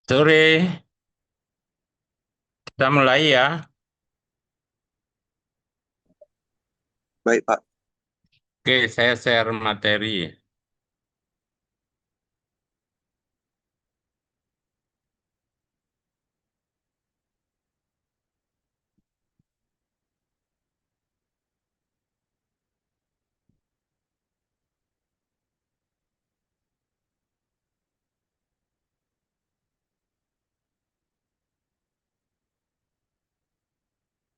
Sore, kita mulai ya. Baik, Pak. Oke, saya share materi.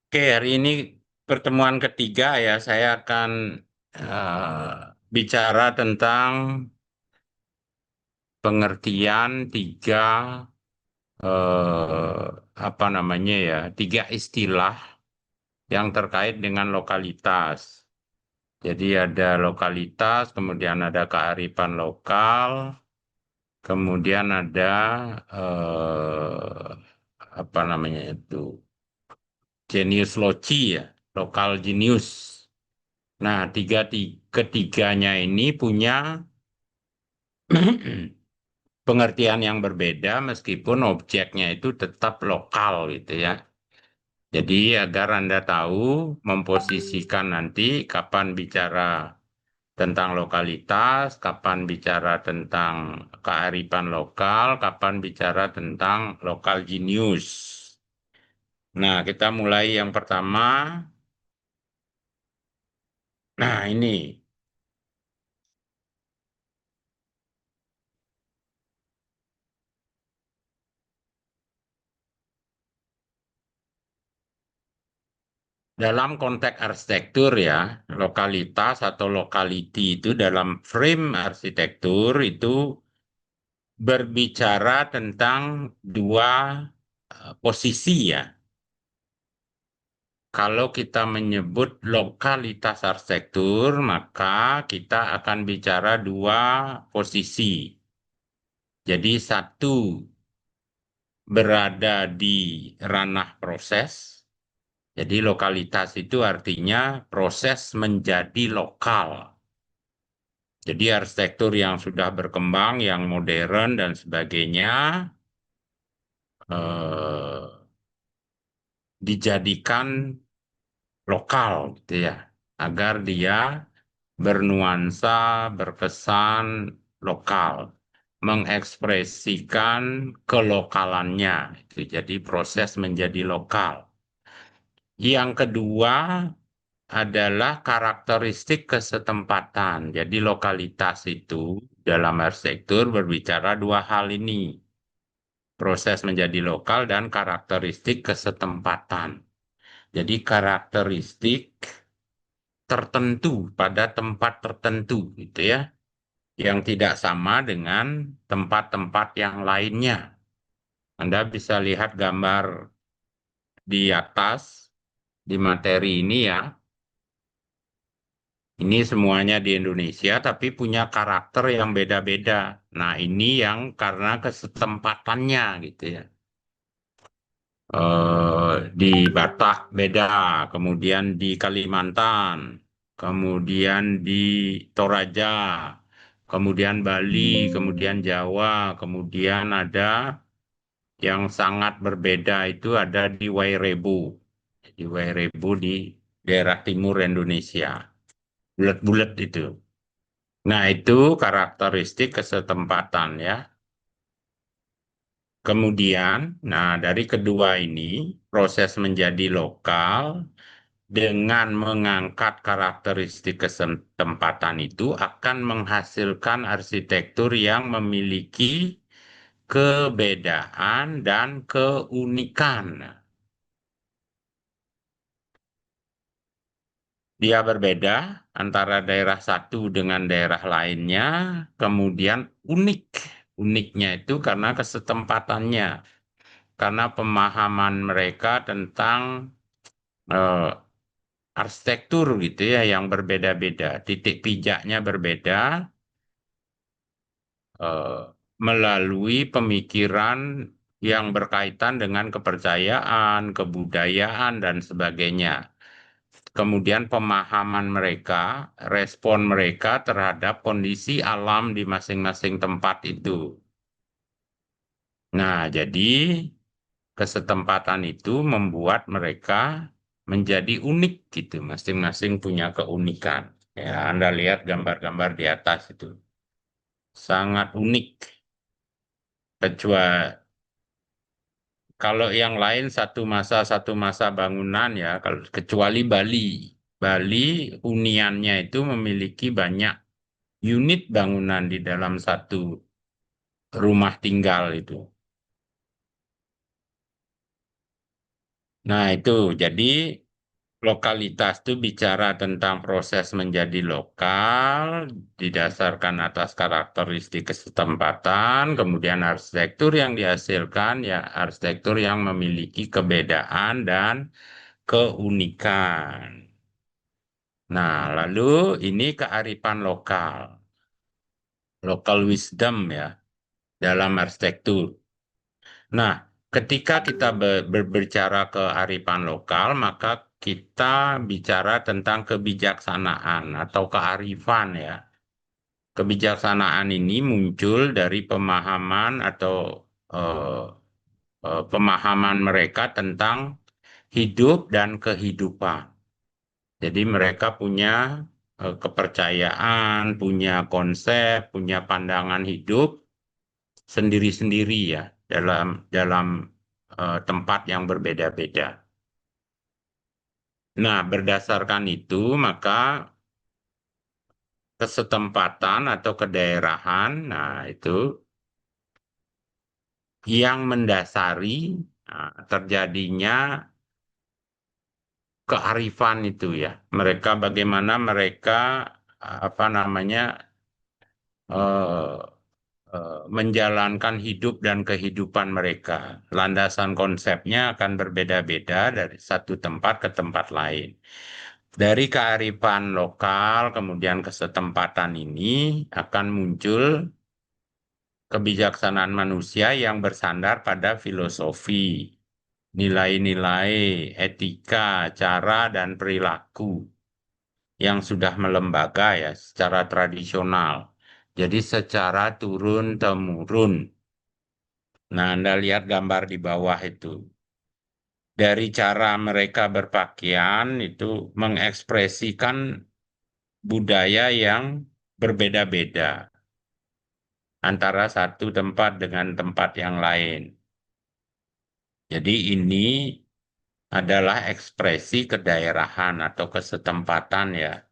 Oke, hari ini pertemuan ketiga ya. Saya akan bicara tentang pengertian eh, apa namanya ya, tiga istilah yang terkait dengan lokalitas. Jadi ada lokalitas, kemudian ada kearifan lokal, kemudian ada apa namanya itu genius loci ya, lokal genius. Nah, ketiganya ini punya pengertian yang berbeda meskipun objeknya itu tetap lokal gitu ya. Jadi agar Anda tahu memposisikan nanti kapan bicara tentang lokalitas, kapan bicara tentang kearifan lokal, kapan bicara tentang lokal genius. Nah, kita mulai yang pertama. Nah, ini dalam konteks arsitektur ya, lokalitas atau locality itu dalam frame arsitektur itu berbicara tentang dua posisi ya. Kalau kita menyebut lokalitas arsitektur, maka kita akan bicara dua posisi. Jadi satu berada di ranah proses. Jadi lokalitas itu artinya proses menjadi lokal. Jadi arsitektur yang sudah berkembang, yang modern dan sebagainya, eh, dijadikan lokal, gitu ya, agar dia bernuansa, berkesan lokal, mengekspresikan kelokalannya. Itu jadi proses menjadi lokal. Yang kedua adalah karakteristik kesetempatan. Jadi lokalitas itu dalam arsitektur berbicara dua hal ini. Proses menjadi lokal dan karakteristik kesetempatan. Jadi karakteristik tertentu pada tempat tertentu gitu ya, yang tidak sama dengan tempat-tempat yang lainnya. Anda bisa lihat gambar di atas di materi ini ya. Ini semuanya di Indonesia, tapi punya karakter yang beda-beda. Nah, ini yang karena kesetempatannya gitu ya. Di Batak beda, kemudian di Kalimantan, kemudian di Toraja, kemudian Bali, kemudian Jawa, kemudian ada yang sangat berbeda itu ada di Wairebo. Di Wairebo di daerah timur Indonesia. Bulat-bulat itu. Nah, itu karakteristik kesetempatan ya. Kemudian, nah dari kedua ini, proses menjadi lokal dengan mengangkat karakteristik kesetempatan itu akan menghasilkan arsitektur yang memiliki kebedaan dan keunikan. Dia berbeda antara daerah satu dengan daerah lainnya, kemudian unik. Uniknya itu karena kesetempatannya, karena pemahaman mereka tentang eh, arsitektur gitu ya yang berbeda-beda, titik pijaknya berbeda eh, melalui pemikiran yang berkaitan dengan kepercayaan, kebudayaan dan sebagainya. Kemudian pemahaman mereka, respon mereka terhadap kondisi alam di masing-masing tempat itu. Nah, jadi kesetempatan itu membuat mereka menjadi unik gitu, masing-masing punya keunikan. Ya, Anda lihat gambar-gambar di atas itu sangat unik. Kecuali kalau yang lain satu masa bangunan ya, kalau kecuali Bali. Bali huniannya itu memiliki banyak unit bangunan di dalam satu rumah tinggal itu. Nah, itu jadi lokalitas itu bicara tentang proses menjadi lokal, didasarkan atas karakteristik kesetempatan, kemudian arsitektur yang dihasilkan, ya arsitektur yang memiliki kebedaan dan keunikan. Nah, lalu ini kearifan lokal, local wisdom ya, dalam arsitektur. Nah, ketika kita berbicara kearifan lokal, maka kita bicara tentang kebijaksanaan atau kearifan ya. Kebijaksanaan ini muncul dari pemahaman atau eh, pemahaman mereka tentang hidup dan kehidupan. Jadi mereka punya kepercayaan, punya konsep, punya pandangan hidup sendiri-sendiri ya dalam dalam tempat yang berbeda-beda. Nah, berdasarkan itu maka kesetempatan atau kedaerahan, nah itu yang mendasari terjadinya kearifan itu ya. Mereka bagaimana mereka apa namanya eh, menjalankan hidup dan kehidupan mereka. Landasan konsepnya akan berbeda-beda dari satu tempat ke tempat lain. Dari kearifan lokal, kemudian kesetempatan ini akan muncul kebijaksanaan manusia yang bersandar pada filosofi, nilai-nilai, etika, cara, dan perilaku yang sudah melembaga ya secara tradisional. Jadi secara turun-temurun. Nah, Anda lihat gambar di bawah itu. Dari cara mereka berpakaian itu mengekspresikan budaya yang berbeda-beda antara satu tempat dengan tempat yang lain. Jadi ini adalah ekspresi kedaerahan atau kesetempatan ya.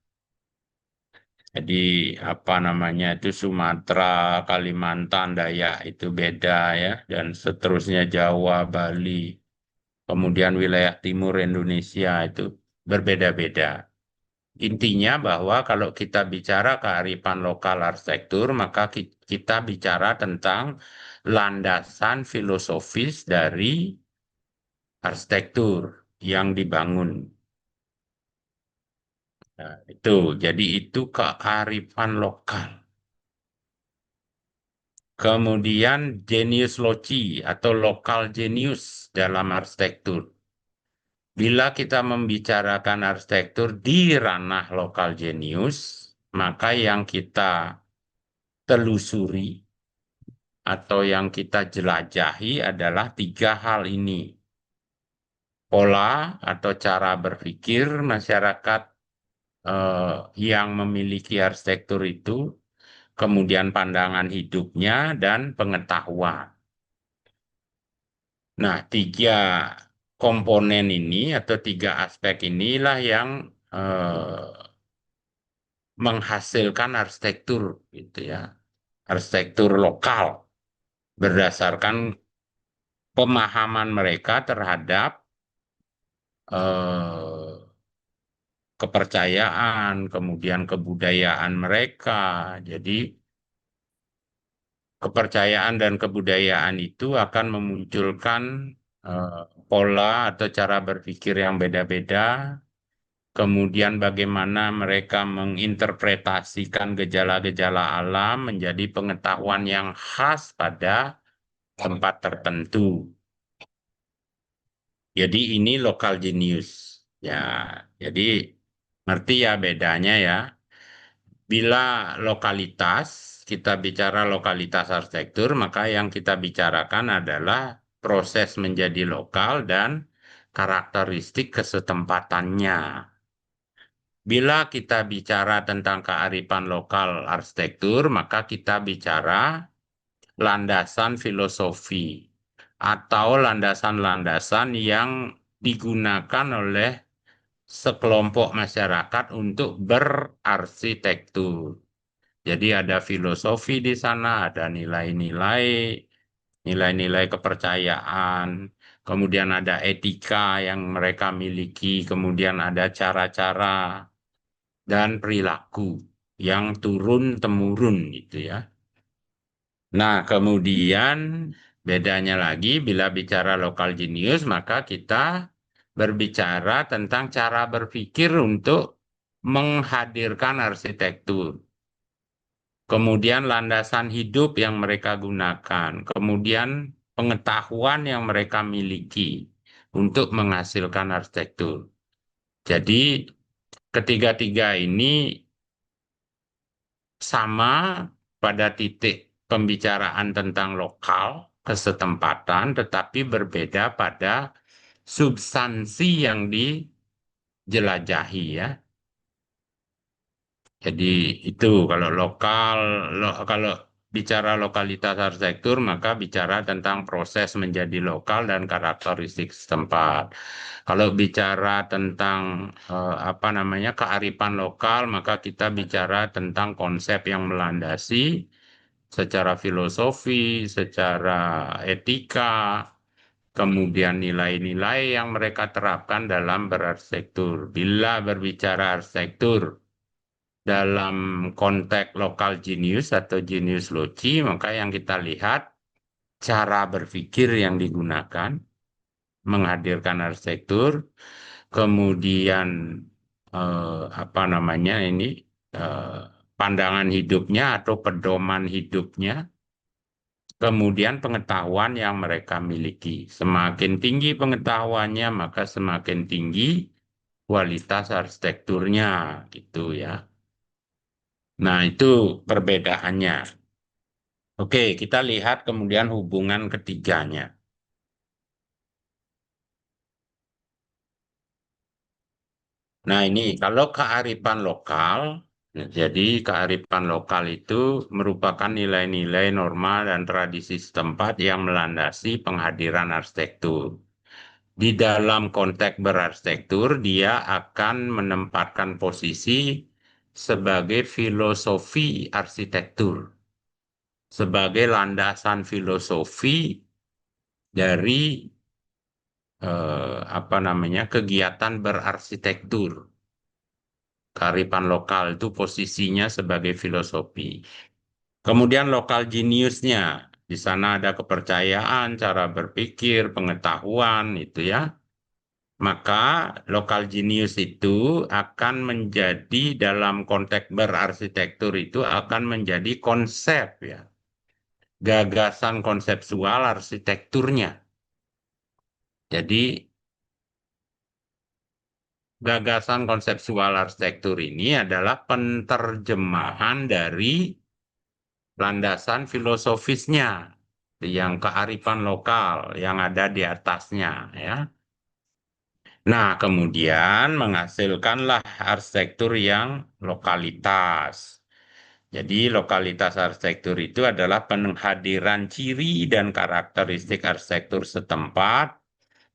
Jadi apa namanya itu Sumatera, Kalimantan, Dayak itu beda ya, dan seterusnya Jawa, Bali. Kemudian wilayah timur Indonesia itu berbeda-beda. Intinya bahwa kalau kita bicara kearifan lokal arsitektur, maka kita bicara tentang landasan filosofis dari arsitektur yang dibangun. Nah, itu, jadi itu kearifan lokal. Kemudian genius loci atau lokal genius dalam arsitektur. Bila kita membicarakan arsitektur di ranah lokal genius, maka yang kita telusuri atau yang kita jelajahi adalah tiga hal ini. Pola atau cara berpikir masyarakat yang memiliki arsitektur itu, kemudian pandangan hidupnya, dan pengetahuan. Nah, tiga komponen ini atau tiga aspek inilah yang menghasilkan arsitektur gitu ya, arsitektur lokal berdasarkan pemahaman mereka terhadap eh, kepercayaan, kemudian kebudayaan mereka. Jadi kepercayaan dan kebudayaan itu akan memunculkan eh, pola atau cara berpikir yang beda-beda. Kemudian bagaimana mereka menginterpretasikan gejala-gejala alam menjadi pengetahuan yang khas pada tempat tertentu. Jadi ini lokal genius. Ya, jadi ngerti ya bedanya ya. Bila lokalitas kita bicara lokalitas arsitektur, maka yang kita bicarakan adalah proses menjadi lokal dan karakteristik kesetempatannya. Bila kita bicara tentang kearifan lokal arsitektur, maka kita bicara landasan filosofi atau landasan-landasan yang digunakan oleh sekelompok masyarakat untuk berarsitektur. Jadi ada filosofi di sana, ada nilai-nilai, nilai-nilai kepercayaan, kemudian ada etika yang mereka miliki, kemudian ada cara-cara dan perilaku yang turun-temurun gitu ya. Nah, kemudian bedanya lagi bila bicara lokal genius, maka kita berbicara tentang cara berpikir untuk menghadirkan arsitektur. Kemudian landasan hidup yang mereka gunakan, kemudian pengetahuan yang mereka miliki untuk menghasilkan arsitektur. Jadi ketiga-tiga ini sama pada titik pembicaraan tentang lokal, kesetempatan, tetapi berbeda pada substansi yang dijelajahi ya. Jadi itu kalau lokal, kalau bicara lokalitas arsitektur maka bicara tentang proses menjadi lokal dan karakteristik setempat. Kalau bicara tentang apa namanya kearifan lokal maka kita bicara tentang konsep yang melandasi secara filosofi, secara etika, kemudian nilai-nilai yang mereka terapkan dalam berarsitektur. Bila berbicara arsitektur dalam konteks lokal genius atau genius loci, maka yang kita lihat cara berpikir yang digunakan menghadirkan arsitektur, kemudian apa namanya ini pandangan hidupnya atau pedoman hidupnya, kemudian pengetahuan yang mereka miliki. Semakin tinggi pengetahuannya, maka semakin tinggi kualitas arsitekturnya, gitu ya. Nah, itu perbedaannya. Oke, kita lihat kemudian hubungan ketiganya. Nah, ini kalau kearifan lokal, jadi kearifan lokal itu merupakan nilai-nilai norma dan tradisi setempat yang melandasi penghadiran arsitektur. Di dalam konteks berarsitektur, dia akan menempatkan posisi sebagai filosofi arsitektur, sebagai landasan filosofi dari apa namanya kegiatan berarsitektur. Kearifan lokal itu posisinya sebagai filosofi. Kemudian lokal geniusnya, di sana ada kepercayaan, cara berpikir, pengetahuan, itu ya. Maka lokal genius itu akan menjadi dalam konteks berarsitektur itu akan menjadi konsep ya, gagasan konseptual arsitekturnya. Jadi gagasan konseptual arsitektur ini adalah penerjemahan dari landasan filosofisnya yang kearifan lokal yang ada di atasnya ya. Nah, kemudian menghasilkanlah arsitektur yang lokalitas. Jadi lokalitas arsitektur itu adalah penghadiran ciri dan karakteristik arsitektur setempat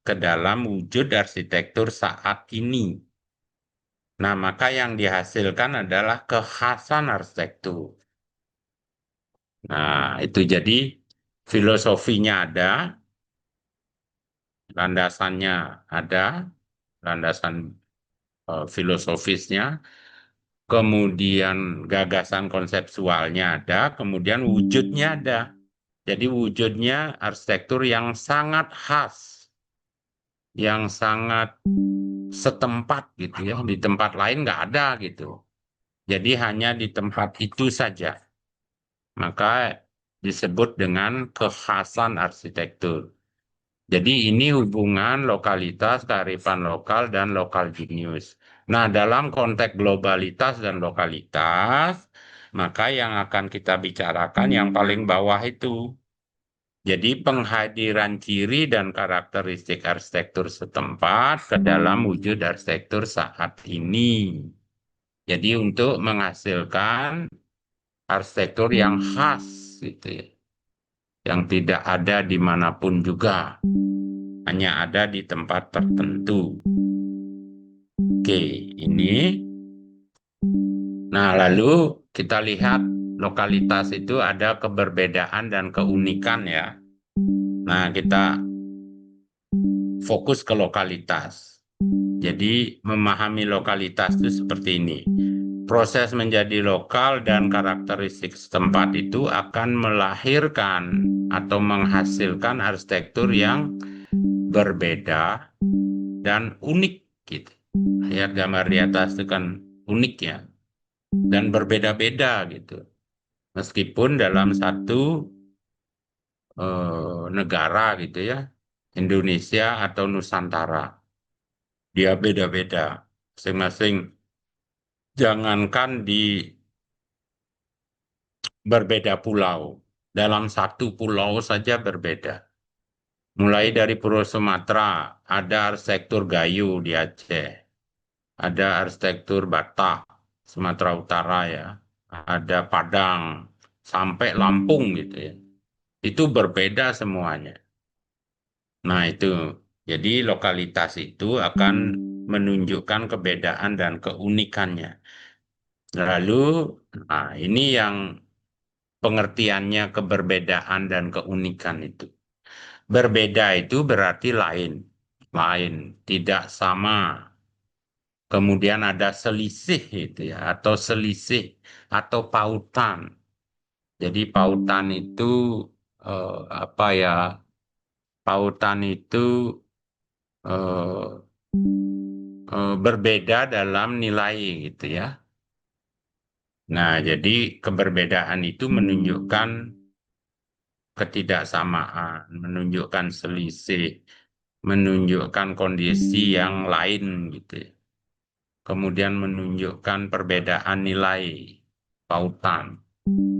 ke dalam wujud arsitektur saat ini. Nah, maka yang dihasilkan adalah kekhasan arsitektur. Nah, itu jadi filosofinya ada, landasannya ada, landasan filosofisnya, kemudian gagasan konseptualnya ada, kemudian wujudnya ada. Jadi wujudnya arsitektur yang sangat khas, yang sangat setempat gitu ya. Di tempat lain nggak ada gitu. Jadi hanya di tempat itu saja. Maka disebut dengan kekhasan arsitektur. Jadi ini hubungan lokalitas, kearifan lokal, dan lokal genius. Nah, dalam konteks globalitas dan lokalitas, Maka yang akan kita bicarakan yang paling bawah itu. Jadi penghadiran ciri dan karakteristik arsitektur setempat ke dalam wujud arsitektur saat ini. Jadi untuk menghasilkan arsitektur yang khas, gitu ya, yang tidak ada dimanapun juga, hanya ada di tempat tertentu. Oke, ini. Nah, lalu kita lihat lokalitas itu ada keberbedaan dan keunikan ya. Nah, kita fokus ke lokalitas. Jadi memahami lokalitas itu seperti ini. Proses menjadi lokal dan karakteristik setempat itu akan melahirkan atau menghasilkan arsitektur yang berbeda dan unik gitu. Lihat gambar di atas itu kan unik ya dan berbeda-beda gitu. Meskipun dalam satu negara gitu ya, Indonesia atau Nusantara, dia beda-beda masing-masing. Jangankan di berbeda pulau, dalam satu pulau saja berbeda. Mulai dari Pulau Sumatera, ada arsitektur Gayo di Aceh, ada arsitektur Batak, Sumatera Utara ya, ada Padang, sampai Lampung gitu ya. Itu berbeda semuanya. Nah itu, jadi lokalitas itu akan menunjukkan kebedaan dan keunikannya. Lalu, nah ini yang pengertiannya keberbedaan dan keunikan itu. Berbeda itu berarti lain, lain, tidak sama. Kemudian ada selisih itu ya, atau selisih atau pautan. Jadi pautan itu apa ya? Pautan itu eh, berbeda dalam nilai gitu ya. Nah, jadi keberbedaan itu menunjukkan ketidaksamaan, menunjukkan selisih, menunjukkan kondisi yang lain gitu ya. Kemudian menunjukkan perbedaan nilai pautan.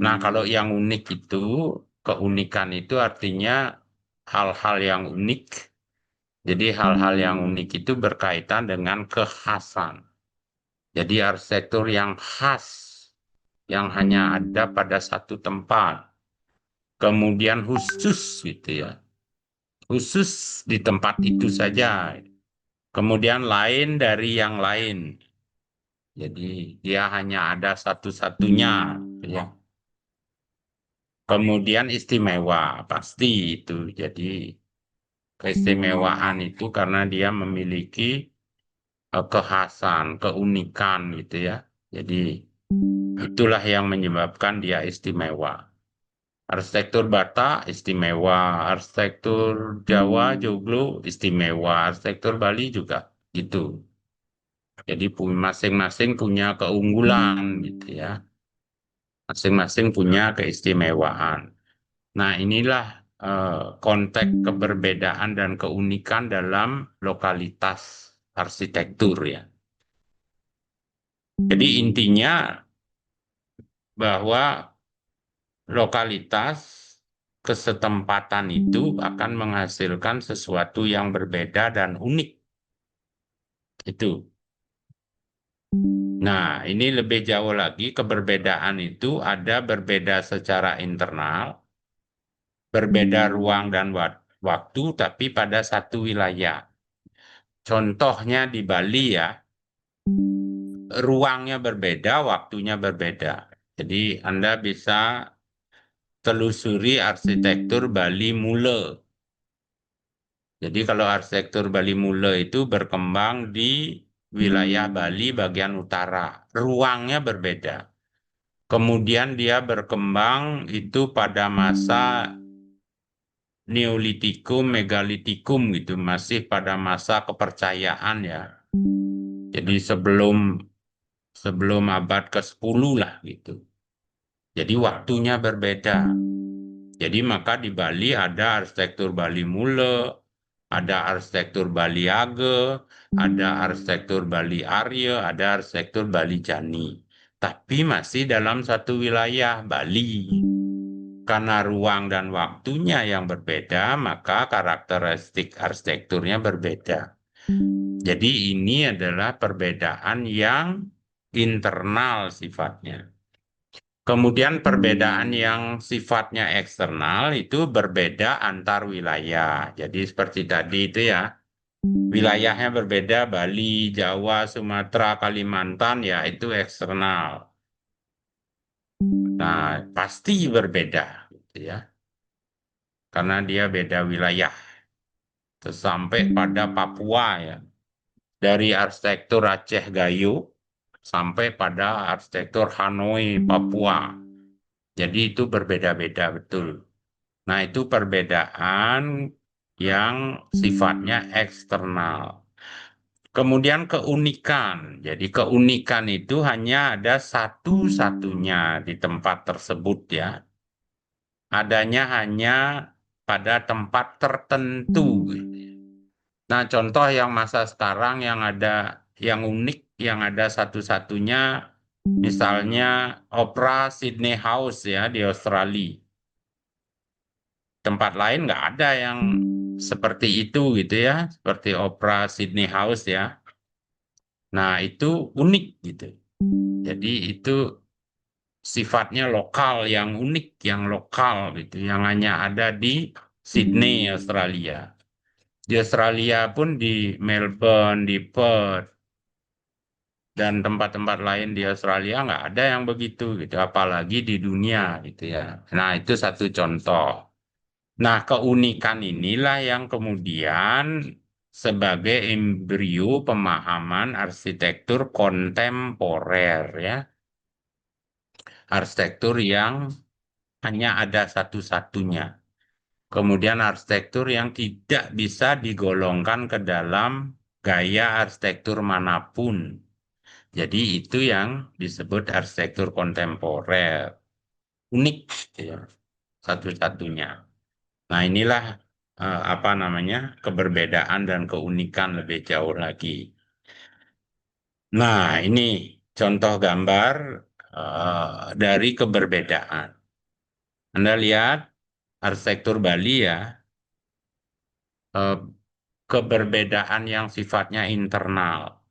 Nah, kalau yang unik itu, keunikan itu artinya hal-hal yang unik. Jadi hal-hal yang unik itu berkaitan dengan kekhasan. Jadi arsitektur yang khas, yang hanya ada pada satu tempat. Kemudian khusus gitu ya. Khusus di tempat itu saja. Kemudian lain dari yang lain. Jadi dia hanya ada satu-satunya, ya. Kemudian istimewa, pasti itu. Jadi keistimewaan itu karena dia memiliki kekhasan, keunikan gitu ya. Jadi itulah yang menyebabkan dia istimewa. Arsitektur Batak istimewa, arsitektur Jawa, Joglo istimewa, arsitektur Bali juga gitu. Jadi masing-masing punya keunggulan gitu ya. Masing-masing punya keistimewaan. Nah, inilah konteks keberbedaan dan keunikan dalam lokalitas arsitektur ya. Jadi intinya bahwa lokalitas kesetempatan itu akan menghasilkan sesuatu yang berbeda dan unik. Itu. Nah, ini lebih jauh lagi, keberbedaan itu ada berbeda secara internal, berbeda ruang dan waktu, tapi pada satu wilayah. Contohnya di Bali ya, ruangnya berbeda, waktunya berbeda. Jadi Anda bisa telusuri arsitektur Bali Mule. Jadi kalau arsitektur Bali Mule itu berkembang di wilayah Bali bagian utara, ruangnya berbeda. Kemudian dia berkembang itu pada masa Neolitikum, Megalitikum gitu, masih pada masa kepercayaan ya. Jadi sebelum abad ke-10 lah gitu. Jadi waktunya berbeda. Jadi maka di Bali ada arsitektur Bali Mule, ada arsitektur Bali Age, ada arsitektur Bali Arya, ada arsitektur Bali Jani. tapi masih dalam satu wilayah Bali. Karena ruang dan waktunya yang berbeda, maka karakteristik arsitekturnya berbeda. Jadi ini adalah perbedaan yang internal sifatnya. Kemudian perbedaan yang sifatnya eksternal itu berbeda antar wilayah. Jadi seperti tadi itu ya, wilayahnya berbeda, Bali, Jawa, Sumatera, Kalimantan, ya itu eksternal. Nah, pasti berbeda, gitu ya, karena dia beda wilayah. Sampai pada Papua ya, dari arsitektur Aceh Gayo sampai pada arsitektur Hanoi, Papua. Jadi itu berbeda-beda betul. Nah, itu perbedaan yang sifatnya eksternal. Kemudian keunikan. Jadi keunikan itu hanya ada satu-satunya di tempat tersebut ya. Adanya hanya pada tempat tertentu. Nah, contoh yang masa sekarang yang ada yang unik, yang ada satu-satunya, misalnya Opera Sydney House ya di Australia. Tempat lain nggak ada yang seperti itu gitu ya, seperti Opera Sydney House ya. Nah, itu unik gitu. Jadi itu sifatnya lokal, yang unik, yang lokal gitu, yang hanya ada di Sydney, Australia. Di Australia pun di Melbourne, di Perth, dan tempat-tempat lain di Australia nggak ada yang begitu gitu, apalagi di dunia gitu ya. Nah, itu satu contoh. Nah, keunikan inilah yang kemudian sebagai embrio pemahaman arsitektur kontemporer ya. Arsitektur yang hanya ada satu-satunya. Kemudian arsitektur yang tidak bisa digolongkan ke dalam gaya arsitektur manapun. Jadi itu yang disebut arsitektur kontemporer. Unik ya, satu-satunya. Nah, inilah apa namanya, keberbedaan dan keunikan lebih jauh lagi. Nah, ini contoh gambar dari keberbedaan. Anda lihat arsitektur Bali ya, eh, keberbedaan yang sifatnya internal.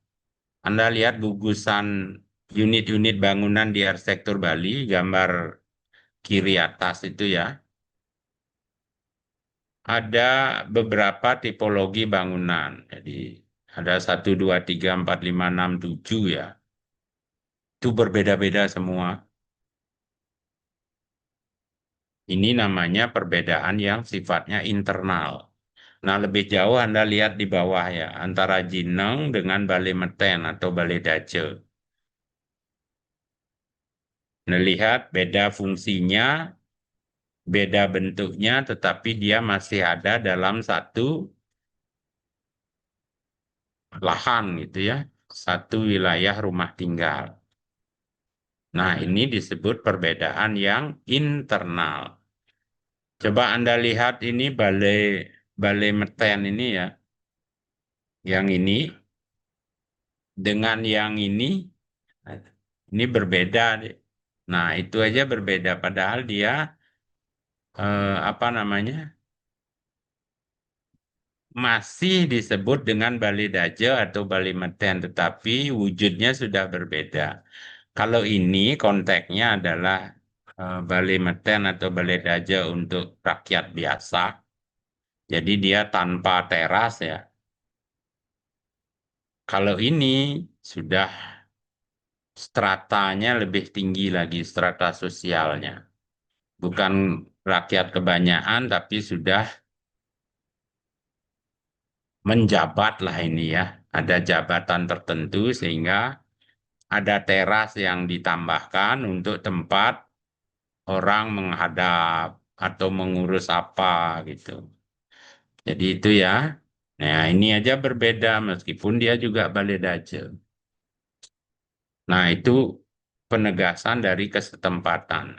Anda lihat gugusan unit-unit bangunan di arsitektur Bali, gambar kiri atas itu ya. Ada beberapa tipologi bangunan. Jadi ada 1, 2, 3, 4, 5, 6, 7 ya. Itu berbeda-beda semua. Ini namanya perbedaan yang sifatnya internal. Nah, lebih jauh Anda lihat di bawah ya, antara Jineng dengan Balai Meten atau Balai Daje. Anda lihat beda fungsinya, beda bentuknya, tetapi dia masih ada dalam satu lahan gitu ya, satu wilayah rumah tinggal. Nah, ini disebut perbedaan yang internal. Coba Anda lihat ini Balai Balai Meten ini ya, yang ini dengan yang ini berbeda. Nah, itu aja berbeda, padahal dia apa namanya, masih disebut dengan Bali Daje atau Bali Meten, tetapi wujudnya sudah berbeda. Kalau ini konteksnya adalah Bali Meten atau Bali Daje untuk rakyat biasa, jadi dia tanpa teras ya. Kalau ini sudah stratanya lebih tinggi lagi, strata sosialnya. Bukan rakyat kebanyakan, tapi sudah menjabat lah ini ya. Ada jabatan tertentu sehingga ada teras yang ditambahkan untuk tempat orang menghadap atau mengurus apa gitu. Jadi itu ya. Nah, ini aja berbeda meskipun dia juga Balai Daje. Nah, itu penegasan dari kesetempatan.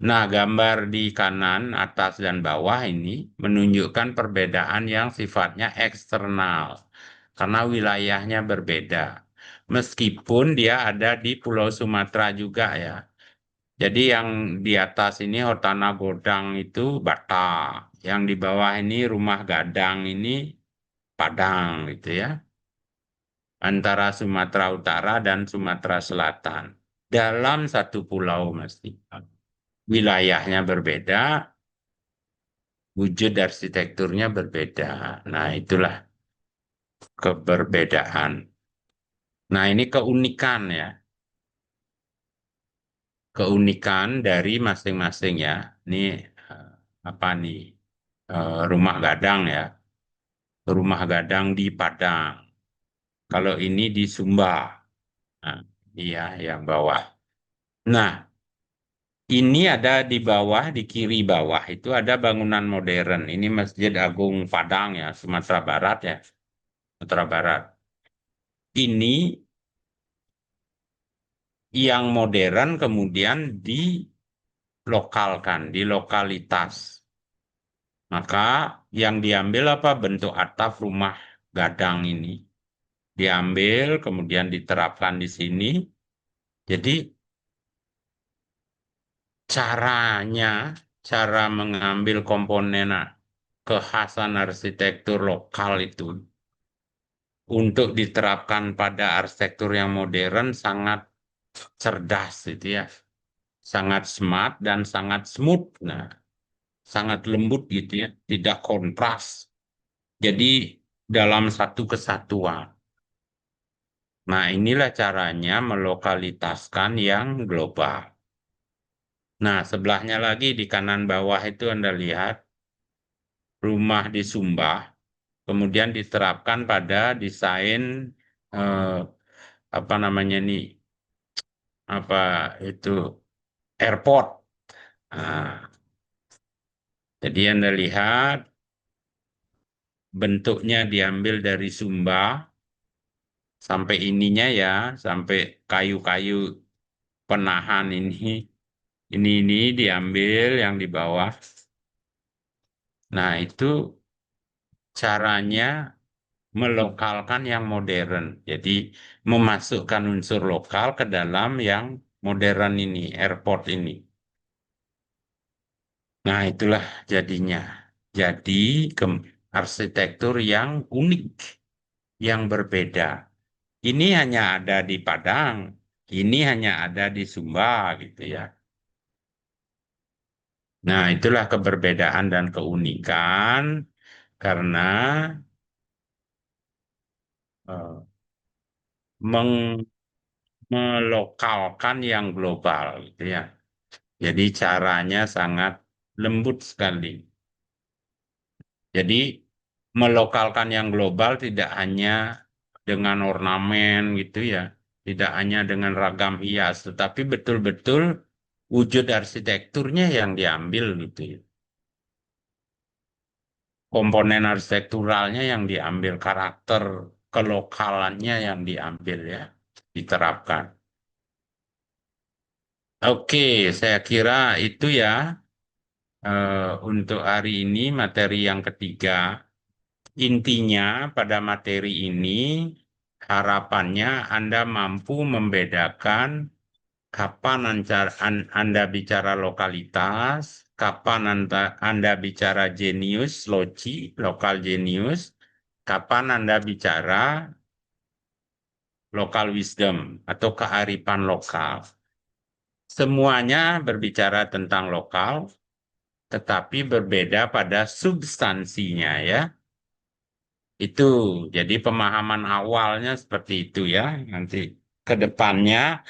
Nah, gambar di kanan, atas, dan bawah ini menunjukkan perbedaan yang sifatnya eksternal karena wilayahnya berbeda. meskipun dia ada di Pulau Sumatera juga ya. Jadi yang di atas ini Hotana Godang itu Batak, yang di bawah ini Rumah Gadang ini Padang gitu ya, antara Sumatera Utara dan Sumatera Selatan. Dalam satu pulau mesti. Wilayahnya berbeda, wujud arsitekturnya berbeda. Nah, itulah keberbedaan. Nah, ini keunikan ya. Keunikan dari masing-masing ya. Ini eh, apa nih? Rumah Gadang ya. Rumah Gadang di Padang. Kalau ini di Sumba. Nah, iya yang bawah. Nah, ini ada di bawah, di kiri bawah itu ada bangunan modern. Ini Masjid Agung Padang ya, Sumatera Barat ya. Sumatera Barat. Ini yang modern kemudian dilokalkan, di lokalitas. Maka yang diambil apa bentuk atap rumah gadang ini. Diambil, kemudian diterapkan di sini. Jadi caranya, cara mengambil komponen kekhasan arsitektur lokal itu untuk diterapkan pada arsitektur yang modern sangat cerdas itu ya. Sangat smart dan sangat smooth. Nah, sangat lembut gitu ya, tidak kontras. Jadi dalam satu kesatuan. Nah, inilah caranya melokalitaskan yang global. Nah, sebelahnya lagi di kanan bawah itu Anda lihat rumah di Sumba, kemudian diterapkan pada desain eh, apa namanya nih, apa itu airport. Nah, jadi Anda lihat bentuknya diambil dari Sumba sampai ininya ya, sampai kayu-kayu penahan ini diambil yang di bawah. Nah, itu caranya melokalkan yang modern. Jadi memasukkan unsur lokal ke dalam yang modern ini, airport ini. Nah, itulah jadinya. Jadi arsitektur yang unik, yang berbeda. Ini hanya ada di Padang, ini hanya ada di Sumba gitu ya. Nah, itulah keberbedaan dan keunikan karena eh, meng- melokalkan yang global gitu ya. Jadi caranya sangat lembut sekali. Jadi melokalkan yang global tidak hanya dengan ornamen gitu ya, tidak hanya dengan ragam hias, tetapi betul-betul wujud arsitekturnya yang diambil gitu ya. Komponen arsitekturalnya yang diambil, karakter kelokalannya yang diambil ya, diterapkan. Oke, saya kira itu ya untuk hari ini materi yang ketiga. Intinya pada materi ini harapannya Anda mampu membedakan kapan Anda bicara lokalitas, kapan Anda bicara genius, loci, lokal genius, kapan Anda bicara local wisdom atau kearifan lokal. Semuanya berbicara tentang lokal, tetapi berbeda pada substansinya ya. Itu jadi pemahaman awalnya seperti itu ya. Nanti ke depannya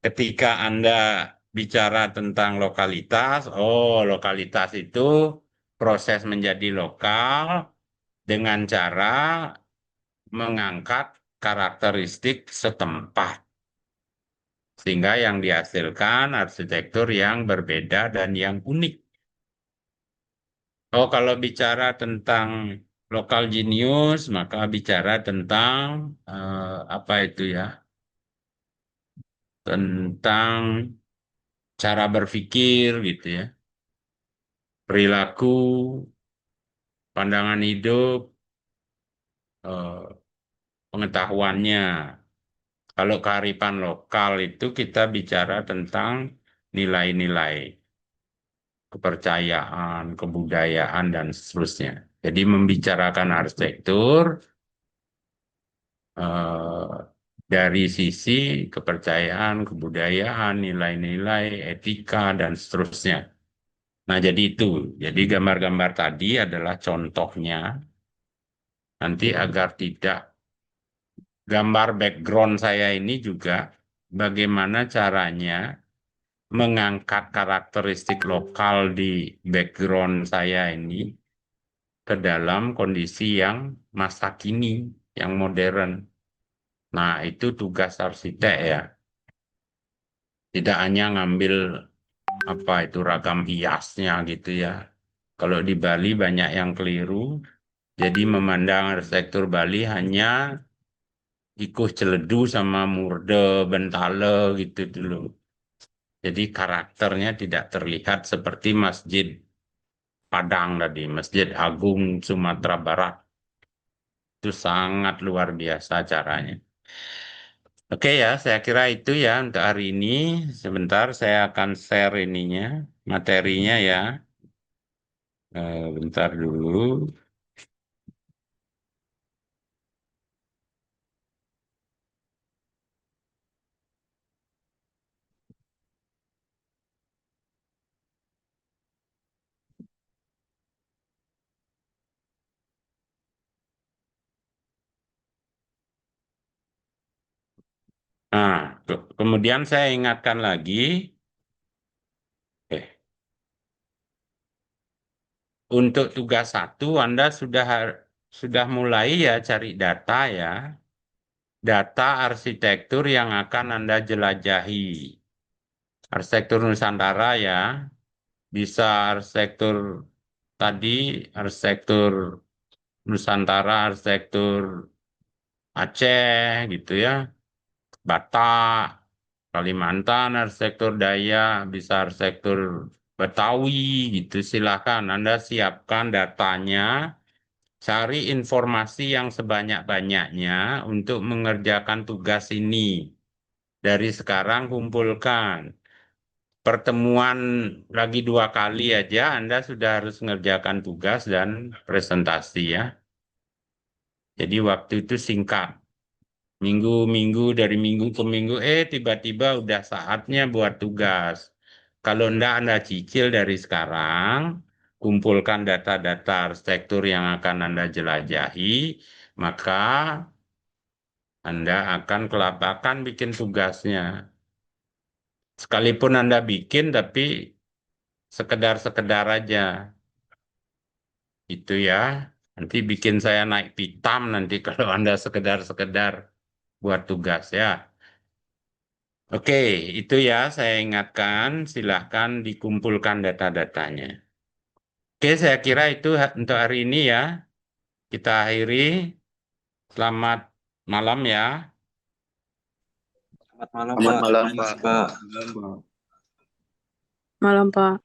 ketika Anda bicara tentang lokalitas, oh lokalitas itu proses menjadi lokal dengan cara mengangkat karakteristik setempat. Sehingga yang dihasilkan arsitektur yang berbeda dan yang unik. Oh, kalau bicara tentang lokal genius, maka bicara tentang apa itu ya? Tentang cara berpikir gitu ya, perilaku, pandangan hidup, eh, pengetahuannya. Kalau kearifan lokal itu kita bicara tentang nilai-nilai kepercayaan, kebudayaan, dan seterusnya. Jadi membicarakan arsitektur eh, dari sisi kepercayaan, kebudayaan, nilai-nilai, etika, dan seterusnya. Nah, jadi itu. Jadi gambar-gambar tadi adalah contohnya. Nanti agar tidak gambar background saya ini juga bagaimana caranya mengangkat karakteristik lokal di background saya ini ke dalam kondisi yang masa kini, yang modern. Nah, itu tugas arsitek ya. Tidak hanya ngambil apa itu ragam hiasnya gitu ya. Kalau di Bali banyak yang keliru, jadi memandang arsitektur Bali hanya ikuh celedu sama murde, bentale gitu dulu. Jadi karakternya tidak terlihat seperti Masjid Padang tadi, Masjid Agung Sumatera Barat. Itu sangat luar biasa caranya. Oke ya, saya kira itu ya untuk hari ini. Sebentar saya akan share ininya, materinya ya. Bentar dulu. Nah, kemudian saya ingatkan lagi, untuk tugas satu Anda sudah mulai ya cari data ya, data arsitektur yang akan Anda jelajahi. Arsitektur Nusantara ya, bisa arsitektur tadi, arsitektur Nusantara, arsitektur Aceh gitu ya, Batak, Kalimantan, arsitektur Dayak, bisa arsitektur Betawi gitu. Silakan Anda siapkan datanya, cari informasi yang sebanyak-banyaknya untuk mengerjakan tugas ini. Dari sekarang kumpulkan. Pertemuan lagi 2 kali aja Anda sudah harus mengerjakan tugas dan presentasi ya. Jadi waktu itu singkat. Minggu-minggu dari minggu ke minggu, tiba-tiba udah saatnya buat tugas. Kalau enggak Anda cicil dari sekarang, kumpulkan data-data arsitektur yang akan Anda jelajahi, maka Anda akan kelabakan bikin tugasnya. Sekalipun Anda bikin, tapi sekedar-sekedar aja. Itu ya. Nanti bikin saya naik pitam nanti kalau Anda sekedar-sekedar buat tugas ya. Oke, itu ya saya ingatkan, silahkan dikumpulkan data-datanya. Oke, saya kira itu untuk hari ini ya. Kita akhiri. Selamat malam ya. Selamat malam, Selamat Pak. malam, Terima Pak. kasih, Pak. Malam, Pak.